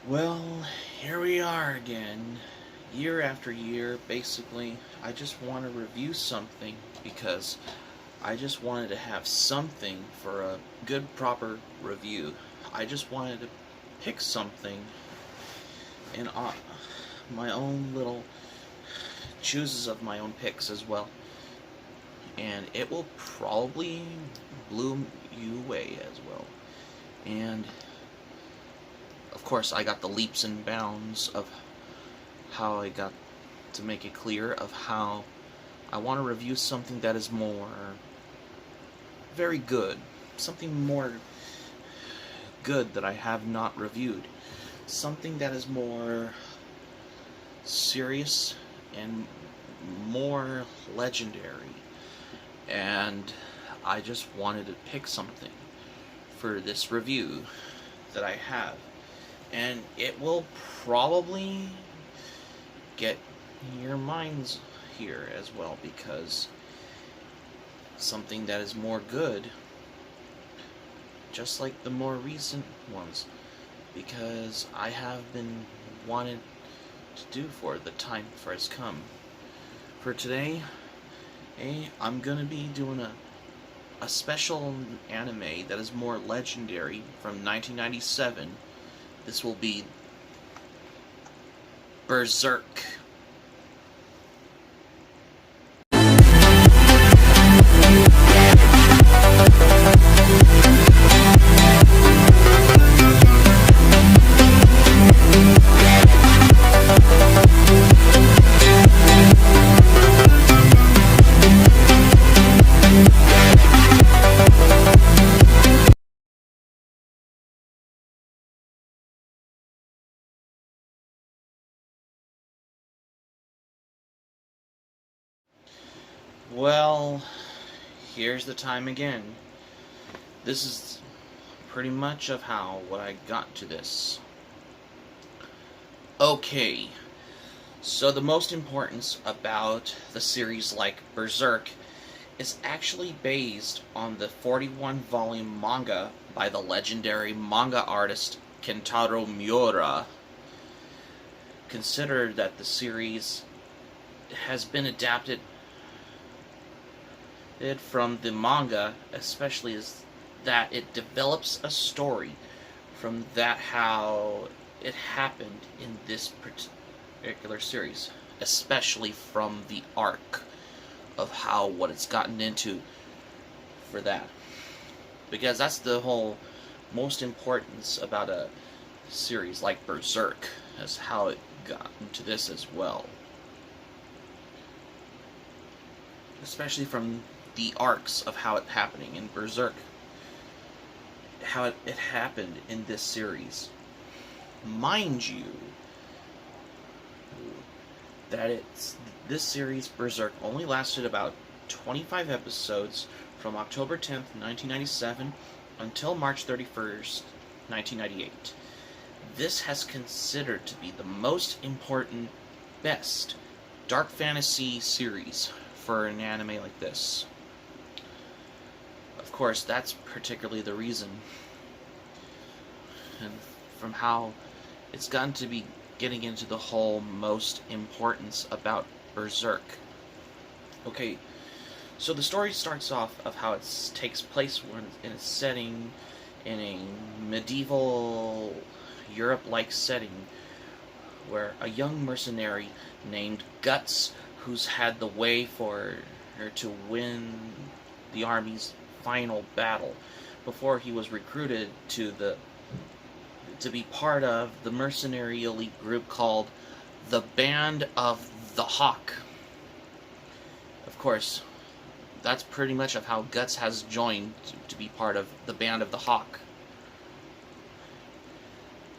Well, here we are again, year after year. Basically, I just want to review something because I just wanted to have something for a good, proper review. I just wanted to pick something and my own little chooses of my own picks as well. And it will probably blow you away as well. And of course, I got the leaps and bounds of how I got to make it clear of how I want to review something that is more very good, something more good that I have not reviewed, something that is more serious and more legendary. And I just wanted to pick something for this review that I have, and it will probably get your minds here as well, because something that is more good, just like the more recent ones, because I have been wanted to do for the time for has come. For today, I'm gonna be doing a special anime that is more legendary from 1997. This will be Berserk. Well, here's the time again. This is pretty much of what I got to this. Okay, so the most importance about the series like Berserk is actually based on the 41-volume manga by the legendary manga artist Kentaro Miura. Consider that the series has been adapted from the manga, especially as that it develops a story from that how it happened in this particular series, especially from the arc of how what it's gotten into for that, because that's the whole most importance about a series like Berserk, as how it got into this as well, especially from the arcs of how it happening in Berserk, how it happened in this series. Mind you, that this series Berserk only lasted about 25 episodes from October 10th, 1997 until March 31st, 1998. This has considered to be the most important, best dark fantasy series for an anime like this. Of course, that's particularly the reason, and from how it's gotten to be getting into the whole most importance about Berserk. Okay, so the story starts off of how it takes place in a setting in a medieval Europe-like setting where a young mercenary named Guts, who's had the way for her to win the army's final battle before he was recruited to be part of the mercenary elite group called the Band of the Hawk. Of course, that's pretty much of how Guts has joined to be part of the Band of the Hawk,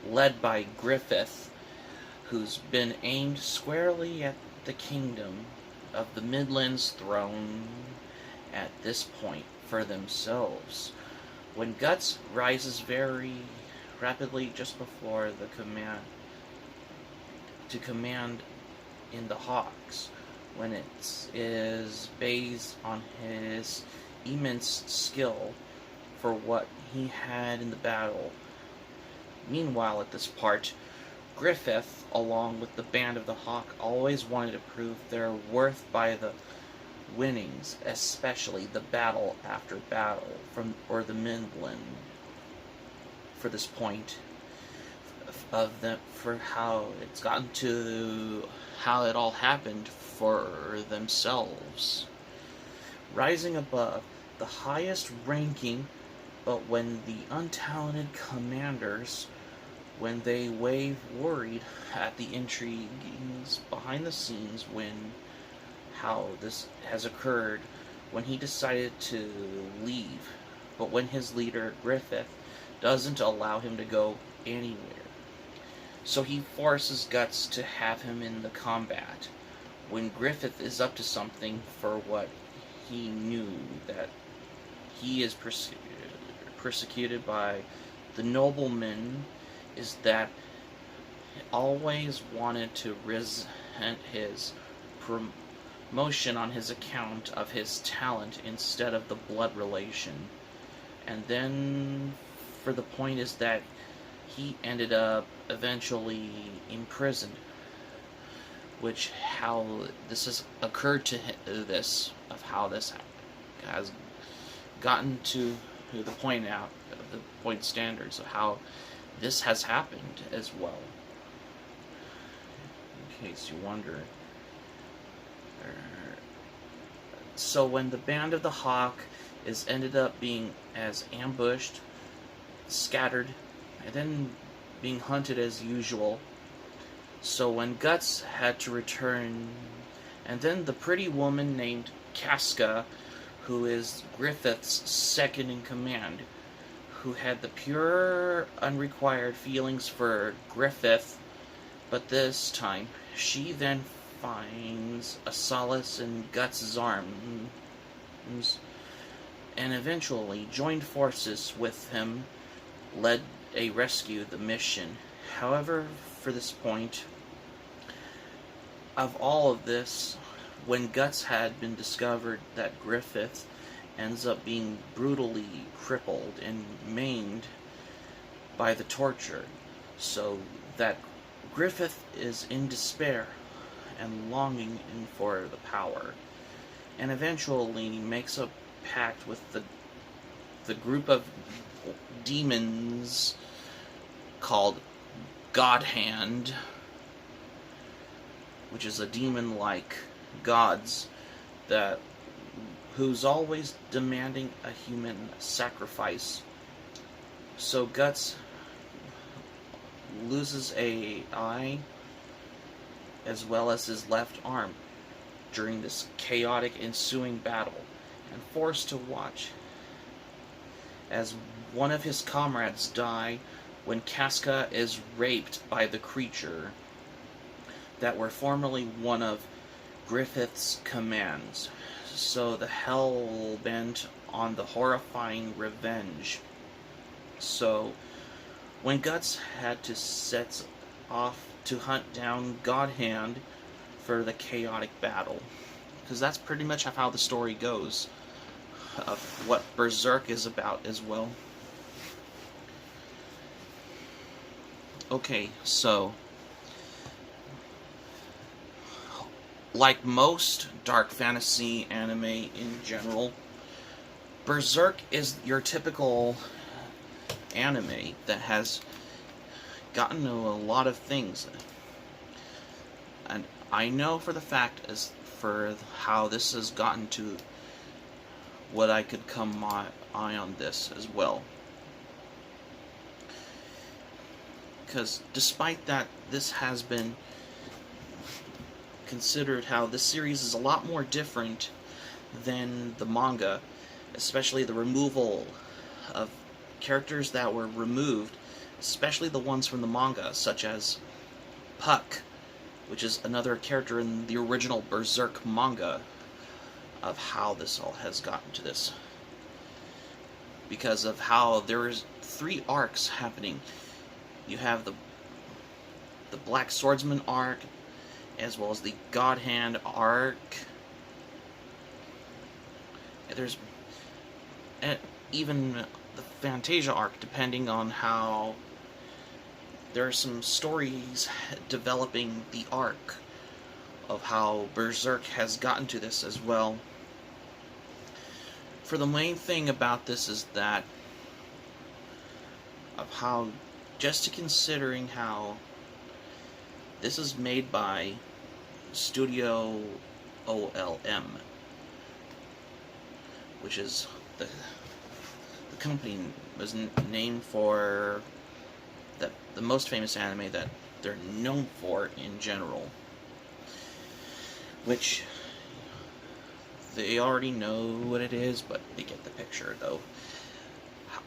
led by Griffith, who's been aimed squarely at the kingdom of the Midlands throne at this point for themselves. When Guts rises very rapidly just before the command in the Hawks, when it is based on his immense skill for what he had in the battle. Meanwhile, at this part, Griffith, along with the Band of the Hawk, always wanted to prove their worth by the winnings, especially the battle after battle, or the Midland. For this point of them, for how it's gotten to how it all happened for themselves, rising above the highest ranking. But when the untalented commanders, when they wave worried at the intrigues behind the scenes, when how this has occurred, when he decided to leave, but when his leader Griffith doesn't allow him to go anywhere. So he forces Guts to have him in the combat. When Griffith is up to something for what he knew, that he is persecuted by the nobleman, is that always wanted to resent his promotion on his account of his talent instead of the blood relation. And then for the point is that he ended up eventually imprisoned, which how this has occurred to this, of how this has gotten to the point out of the point standards of how this has happened as well. In case you wonder. So when the Band of the Hawk is ended up being as ambushed, scattered, and then being hunted as usual. So when Guts had to return, and then the pretty woman named Casca, who is Griffith's second in command, who had the pure, unrequired feelings for Griffith, but this time she then finds a solace in Guts' arms, and eventually joined forces with him, led a rescue the mission. However, for this point of all of this, when Guts had been discovered, that Griffith ends up being brutally crippled and maimed by the torture, so that Griffith is in despair and longing for the power, and eventually makes a pact with the group of demons called God Hand, which is a demon-like gods that who's always demanding a human sacrifice. So Guts loses an eye as well as his left arm during this chaotic ensuing battle, and forced to watch as one of his comrades die when Casca is raped by the creature that were formerly one of Griffith's commands. So the hell bent on the horrifying revenge. So when Guts had to set off to hunt down God Hand for the chaotic battle, because that's pretty much how the story goes, of what Berserk is about as well. Okay, so like most dark fantasy anime in general, Berserk is your typical anime that has gotten to a lot of things. And I know for the fact as for how this has gotten to what I could come my eye on this as well. Because despite that, this has been considered how this series is a lot more different than the manga, especially the removal of characters that were removed, especially the ones from the manga, such as Puck, which is another character in the original Berserk manga, of how this all has gotten to this. Because of how there's 3 arcs happening. You have the Black Swordsman arc, as well as the God Hand arc. There's even the Fantasia arc, depending on how there are some stories developing the arc of how Berserk has gotten to this as well. For the main thing about this is that of how, just considering how this is made by Studio OLM, which is the company was named for the most famous anime that they're known for in general, which they already know what it is, but they get the picture though.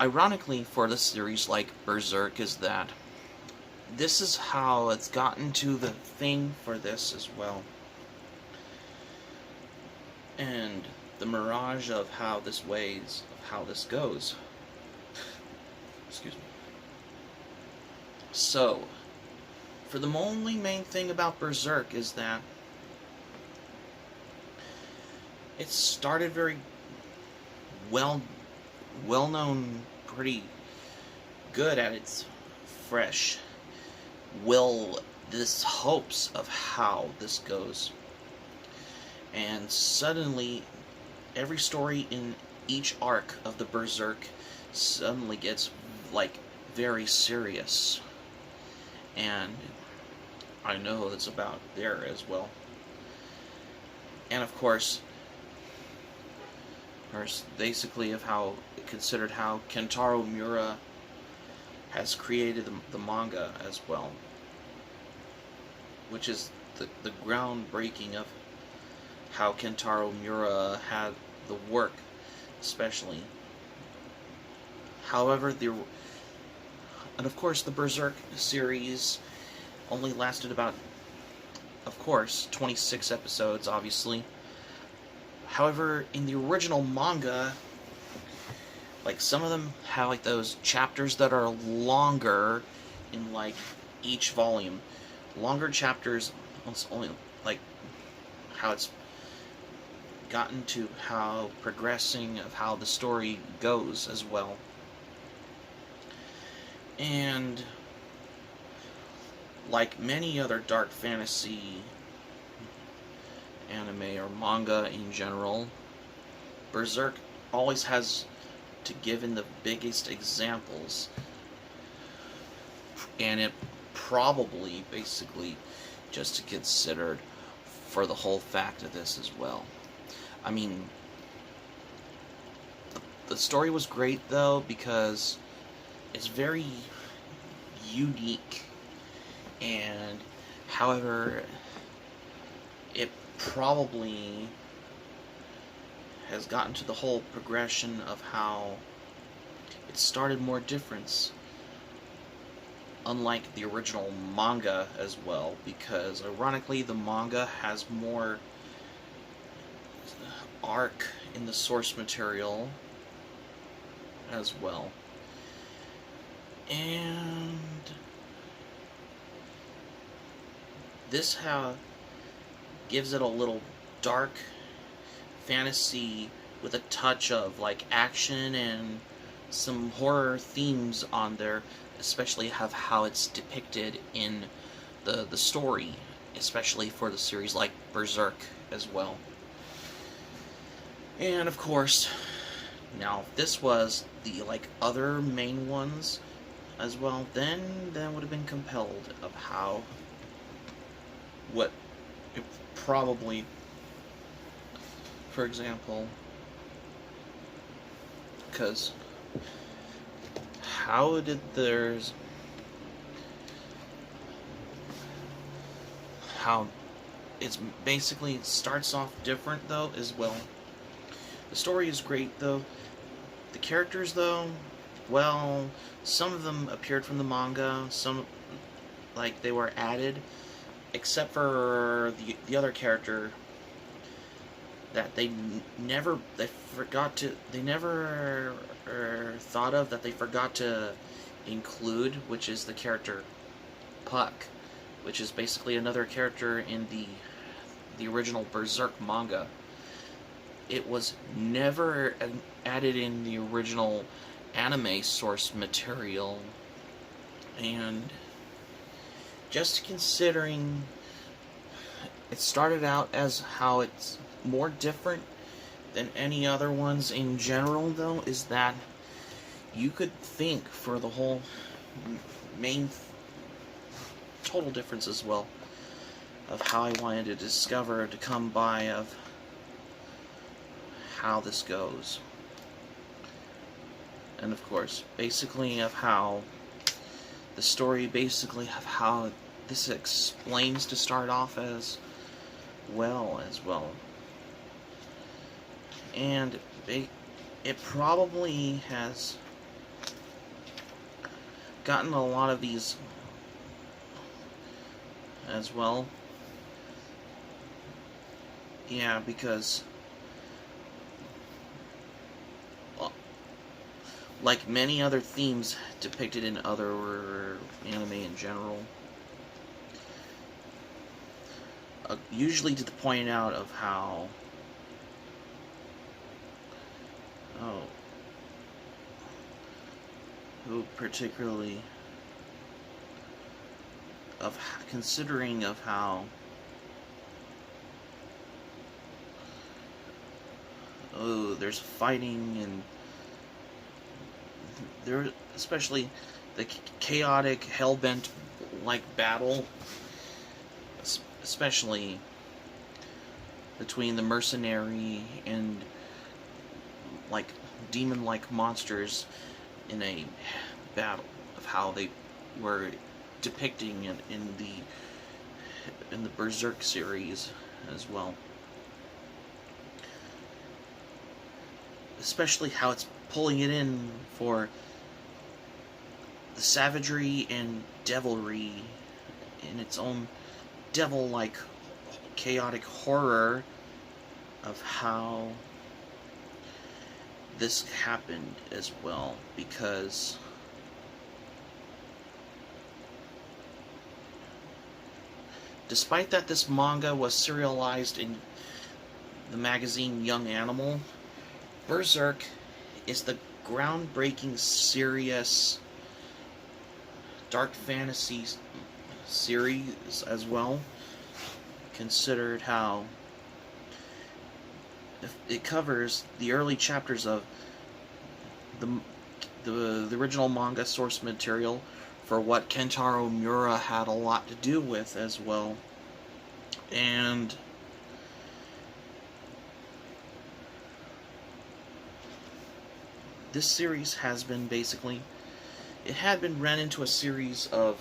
Ironically, for the series like Berserk, is that this is how it's gotten to the thing for this as well. And the mirage of how this goes. Excuse me. So, for the only main thing about Berserk is that it started very well-known, pretty good at its fresh this hopes of how this goes. And suddenly, every story in each arc of the Berserk suddenly gets, like, very serious. And I know that's about there as well. And of course, basically of how considered how Kentaro Miura has created the manga as well, which is the groundbreaking of how Kentaro Miura had the work, especially. However, and of course the Berserk series only lasted about, of course, 26 episodes, obviously. However, in the original manga, like, some of them have, like, those chapters that are longer in, like, each volume. Longer chapters, it's only, like, how it's gotten to how progressing of how the story goes as well. And like many other dark fantasy anime or manga in general, Berserk always has to give in the biggest examples, and it probably basically just considered for the whole fact of this as well. I mean, the story was great though, because it's very unique, and however, it probably has gotten to the whole progression of how it started more different, unlike the original manga as well, because ironically the manga has more arc in the source material as well. And this gives it a little dark fantasy with a touch of like action and some horror themes on there, especially of how it's depicted in the story, especially for the series like Berserk as well. And of course, now if this was the like other main ones as well, then that would have been compelled of how what it probably, for example, because how did there's how it's basically starts off different though as well. The story is great though. The characters though, well, some of them appeared from the manga, some like they were added, except for the other character that they never thought of, that they forgot to include, which is the character Puck, which is basically another character in the original Berserk manga. It was never added in the original anime source material, and just considering it started out as how it's more different than any other ones in general, though, is that you could think for the whole main total difference as well of how I wanted to discover, to come by, of how this goes. And of course, basically of how the story, basically of how this explains to start off as well. And it probably has gotten a lot of these as well. Yeah, because like many other themes depicted in other anime in general, usually to the point out of how particularly of considering of how there's fighting, and there, especially the chaotic hellbent like battle, especially between the mercenary and like demon-like monsters in a battle, of how they were depicting it in the Berserk series as well. Especially how it's pulling it in for the savagery and devilry in its own devil-like chaotic horror of how this happened as well, because despite that this manga was serialized in the magazine Young Animal, Berserk is the groundbreaking, serious, dark fantasy series as well, considered how it covers the early chapters of the original manga source material for what Kentaro Miura had a lot to do with as well. And this series has been basically, it had been ran into a series of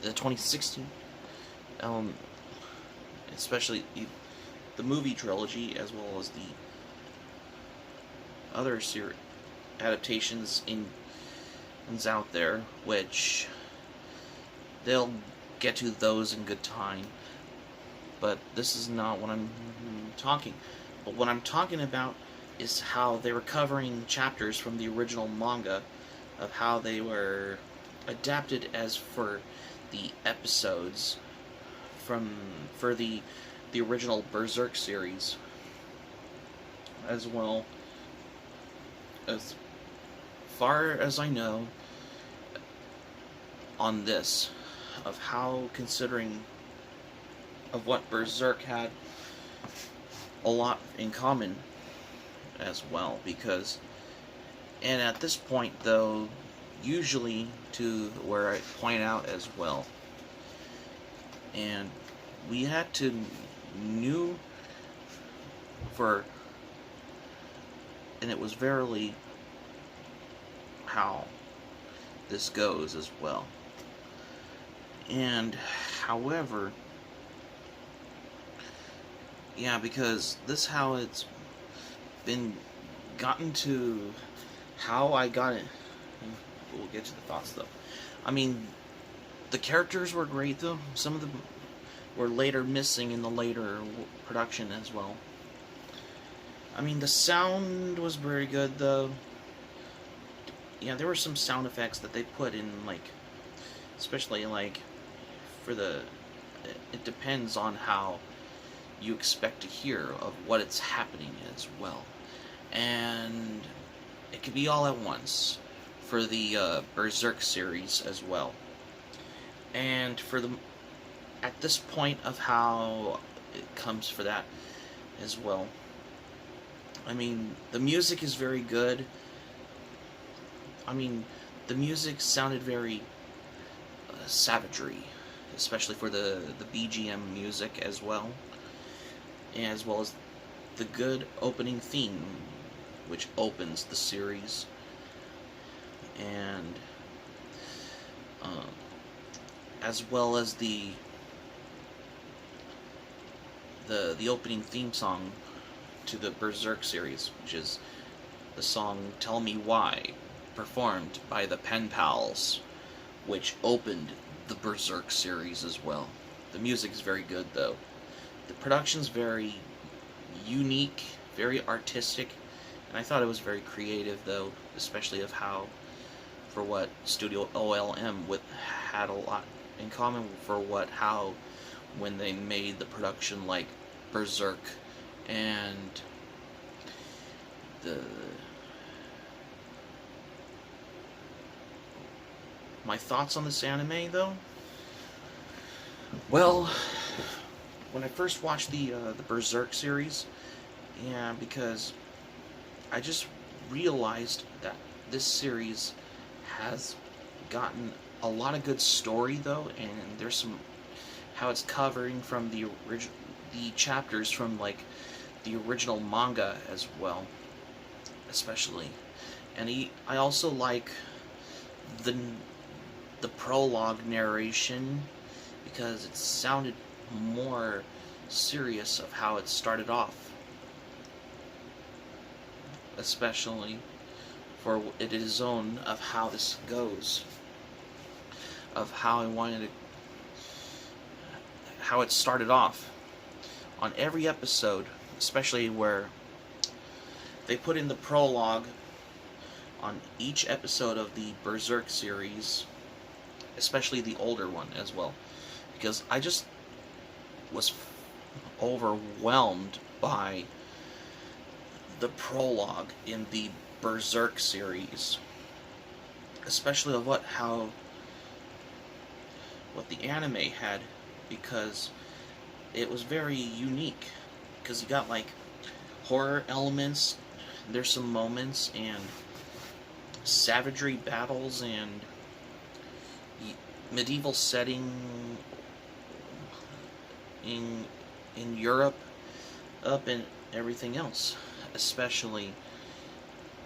the 2016, especially the movie trilogy, as well as the other adaptations out there, which they'll get to those in good time. But this is not what I'm talking. But what I'm talking about is how they were covering chapters from the original manga, of how they were adapted as for the episodes for the original Berserk series, as well. As far as I know, on this, of how, considering of what Berserk had a lot in common as well, because, and at this point though, usually to where I point out as well, and we had to and it was verily how this goes as well. And however, yeah, because this how it's been gotten to, how I got it. We'll get to the thoughts though. I mean, the characters were great though. Some of them were later missing in the later production as well. I mean, the sound was very good though. Yeah, there were some sound effects that they put in, like, especially like for the, it depends on how you expect to hear of what it's happening as well. And it could be all at once for the Berserk series as well. And for the at this point of how it comes for that as well. I mean, the music is very good. I mean, the music sounded very savagery, especially for the BGM music as well as the good opening theme, which opens the series, and um, as well as the opening theme song to the Berserk series, which is the song "Tell Me Why," performed by the Pen Pals, which opened the Berserk series as well. The music is very good, though. The production's very unique, very artistic, and I thought it was very creative, though, especially of how, for what Studio OLM had a lot in common for how when they made the production like Berserk and the my thoughts on this anime, though. Well, when I first watched the Berserk series, yeah, because I just realized that this series has gotten a lot of good story, though, and there's some how it's covering from the chapters from like the original manga as well, especially. And I also like the prologue narration because it sounded more serious of how it started off, especially for it is own of how this goes, of how I wanted to, how it started off on every episode, especially where they put in the prologue on each episode of the Berserk series, especially the older one as well, because I just was overwhelmed by the prologue in the Berserk series, especially of what the anime had, because it was very unique, because you got like horror elements, there's some moments, and savagery battles, and medieval setting in Europe, up and everything else, especially,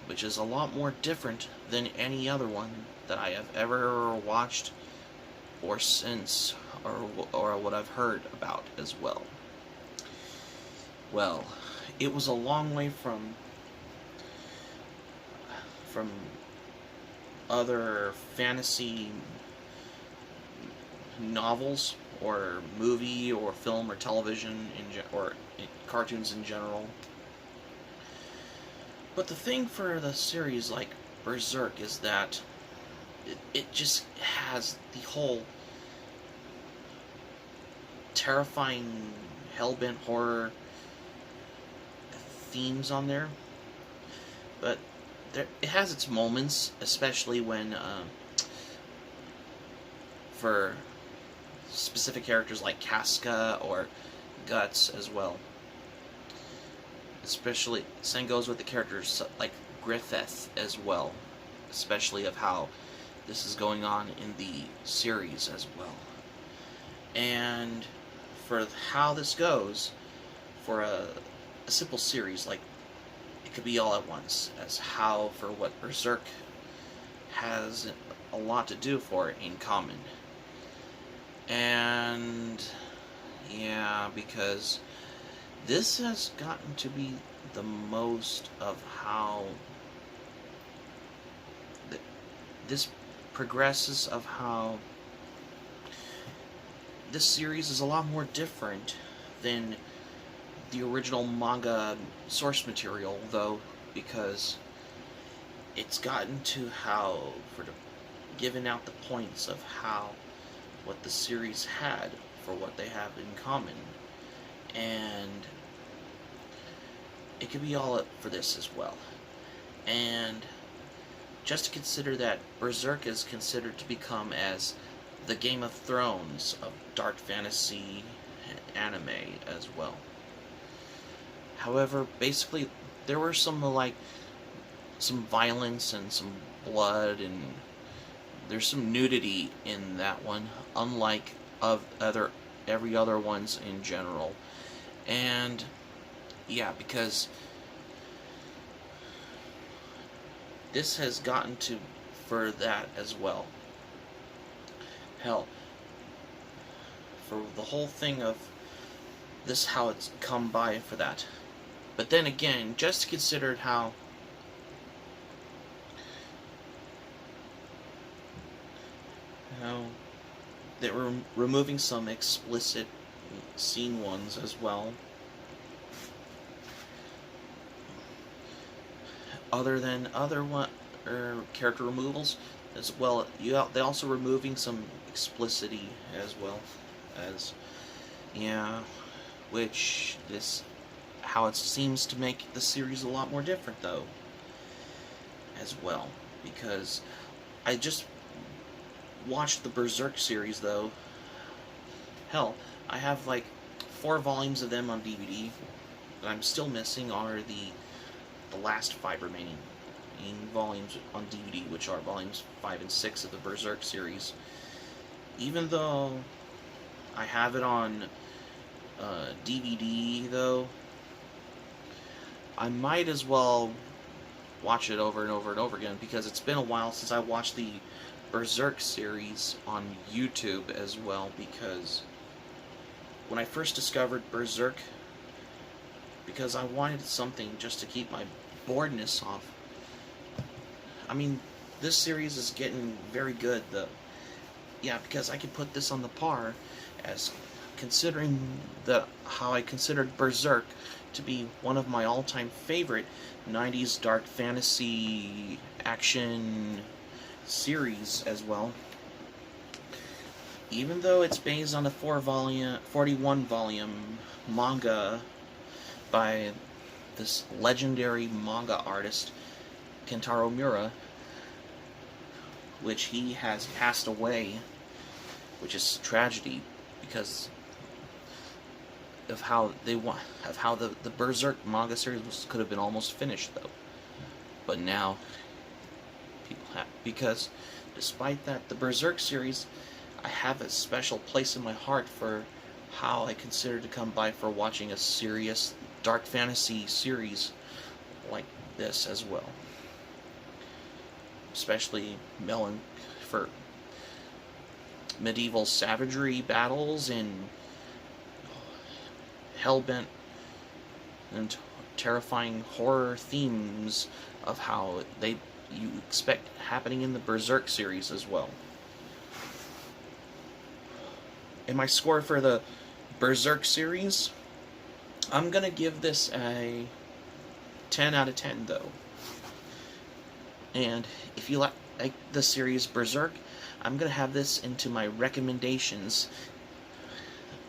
which is a lot more different than any other one that I have ever watched or since, or what I've heard about as well. Well, it was a long way from other fantasy novels or movie or film or television or cartoons in general. But the thing for the series like Berserk is that it just has the whole terrifying hellbent horror themes on there, but it has its moments, especially when for specific characters like Casca or Guts as well. Especially, same goes with the characters like Griffith as well, especially of how this is going on in the series as well. And for how this goes, for a simple series, like, it could be all at once, as how for what Berserk has a lot to do for it in common. And yeah, because this has gotten to be the most of how this progresses, of how this series is a lot more different than the original manga source material, though, because it's gotten to how, given out the points of how, what the series had for what they have in common. And it could be all up for this as well. And just to consider that Berserk is considered to become as the Game of Thrones of dark fantasy anime as well. However, basically, there were some violence and some blood, and there's some nudity in that one, unlike every other ones in general. And yeah, because this has gotten to for that as well. Hell, for the whole thing of this, how it's come by for that. But then again, just considered how they were removing some explicit scene ones as well. Other than other character removals as well, they also removing some explicitity as well as, yeah, which how it seems to make the series a lot more different though as well, because I just watched the Berserk series though. Hell, I have like 4 volumes of them on DVD. That I'm still missing are the last 5 remaining volumes on DVD, which are volumes 5 and 6 of the Berserk series. Even though I have it on DVD, though, I might as well watch it over and over and over again, because it's been a while since I watched the Berserk series on YouTube as well, because when I first discovered Berserk, because I wanted something just to keep my boredness off. I mean, this series is getting very good though. Yeah, because I could put this on the par as considering how I considered Berserk to be one of my all-time favorite 90s dark fantasy action series as well. Even though it's based on a 41-volume manga by this legendary manga artist, Kentaro Miura, which he has passed away, which is a tragedy because of how the Berserk manga series could have been almost finished though. But now people have, because despite that, the Berserk series, I have a special place in my heart for how I consider to come by for watching a serious dark fantasy series like this as well. Especially for medieval savagery battles and hellbent and terrifying horror themes of how you expect happening in the Berserk series as well. And my score for the Berserk series, I'm gonna give this a 10 out of 10 though. And if you like the series Berserk, I'm gonna have this into my recommendations.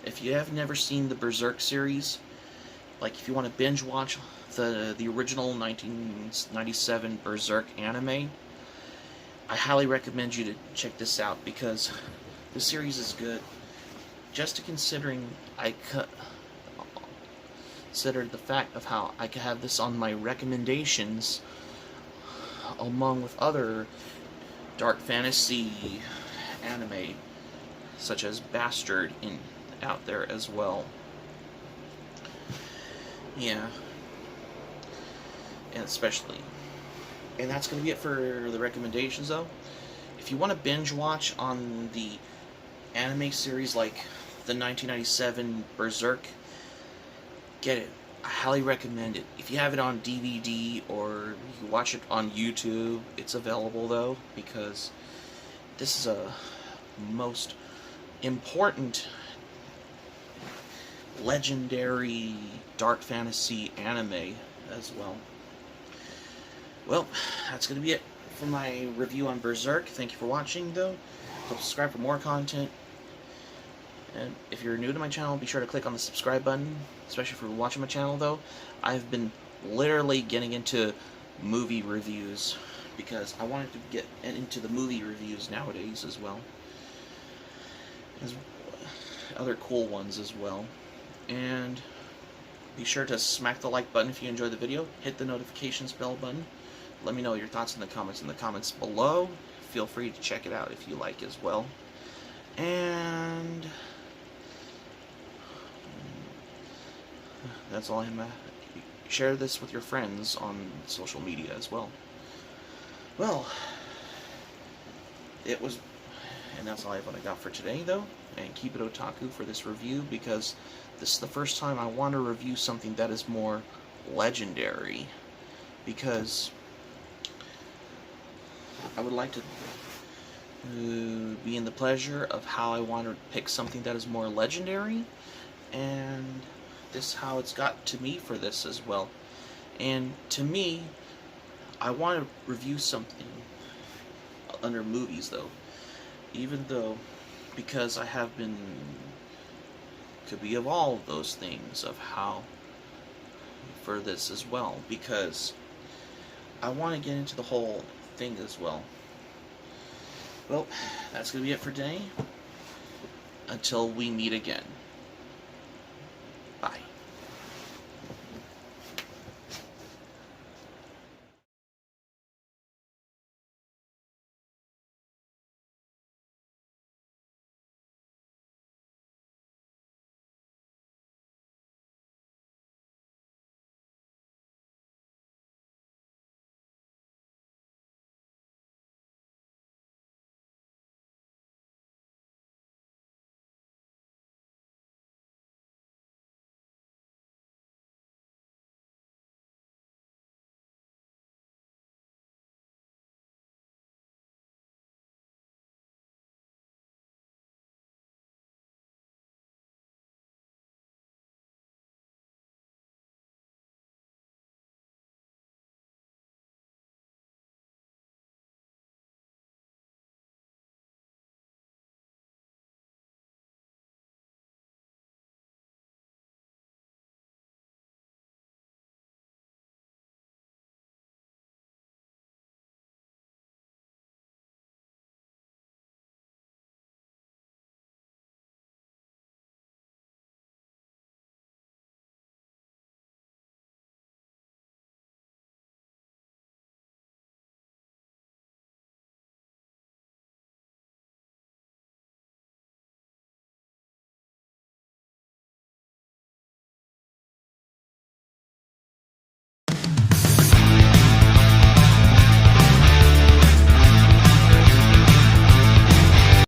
If you have never seen the Berserk series, like if you want to binge watch the original 1997 Berserk anime, I highly recommend you to check this out because the series is good. Just considering I considered the fact of how I could have this on my recommendations along with other dark fantasy anime such as Bastard out there as well. Yeah. And especially. And that's going to be it for the recommendations though. If you want to binge watch on the anime series like the 1997 Berserk, get it. I highly recommend it. If you have it on DVD or you watch it on YouTube, it's available though, because this is a most important legendary dark fantasy anime as well. Well, that's going to be it for my review on Berserk. Thank you for watching though. Subscribe for more content. And if you're new to my channel, be sure to click on the subscribe button, especially for watching my channel though. I've been literally getting into movie reviews because I wanted to get into the movie reviews nowadays as well. as other cool ones as well. And be sure to smack the like button if you enjoyed the video. Hit the notifications bell button. Let me know your thoughts in the comments below. Feel free to check it out if you like as well. And that's all I'm at. Share this with your friends on social media as well. Well, and that's all I got for today, though. And keep it otaku for this review, because this is the first time I want to review something that is more legendary. Because I would like to be in the pleasure of how I want to pick something that is more legendary, and this is how it's got to me for this as well. And to me, I want to review something under movies, though, even though, because I have been, could be of all of those things of how for this as well, because I want to get into the whole thing as well. Well, that's going to be it for today. Until we meet again.